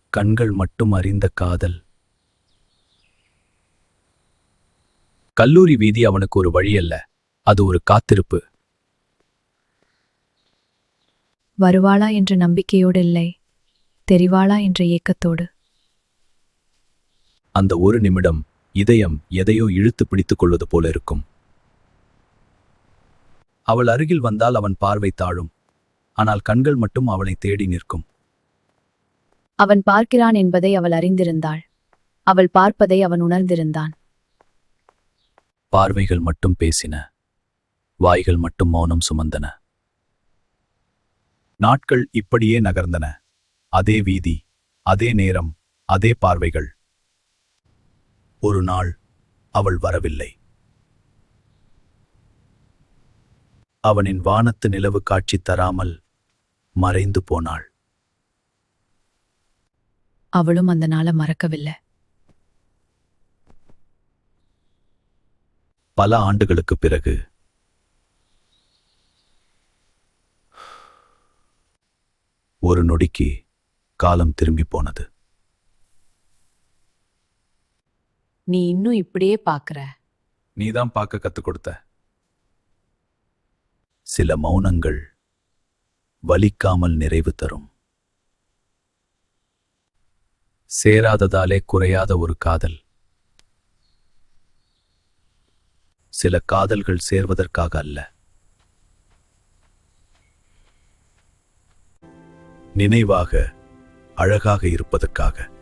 கண்கள் மட்டும் அறிந்த காதல். கல்லூரி வீதி அவனுக்கு ஒரு வழியல்ல, அது ஒரு காத்திருப்பு. வருவாளா என்ற நம்பிக்கையோடு இல்லை, தெரிவாளா என்ற ஏக்கத்தோடு. அந்த ஒரு நிமிடம் இதயம் எதையோ இழுத்து பிடித்துக் கொள்வது போல இருக்கும். அவள் அருகில் வந்தால் அவன் பார்வை தாழும், ஆனால் கண்கள் மட்டும் அவளை தேடி நிற்கும். அவன் பார்க்கிறான் என்பதை அவள் அறிந்திருந்தாள். அவள் பார்ப்பதை அவன் உணர்ந்திருந்தான். பார்வைகள் மட்டும் பேசின, வாய்கள் மட்டும் மௌனம் சுமந்தன. நாட்கள் இப்படியே நகர்ந்தன. அதே வீதி, அதே நேரம், அதே பார்வைகள். ஒரு நாள் அவள் வரவில்லை. அவனின் வானத்து நிலவு காட்சி தராமல் மறைந்து போனாள். அவளும் அந்த நாளை மறக்கவில்லை. பல ஆண்டுகளுக்குப் பிறகு ஒரு நொடிக்கு காலம் திரும்பி போனது. நீ இன்னும் இப்படியே பார்க்கிற. நீதான் பார்க்க கத்துக் கொடுத்த. சில மௌனங்கள் வலிக்காமல் நிறைவு தரும். சேராததாலே குறையாத ஒரு காதல். சில காதல்கள் சேர்வதற்காக அல்ல, நினைவாக, அழகாக இருப்பதற்காக.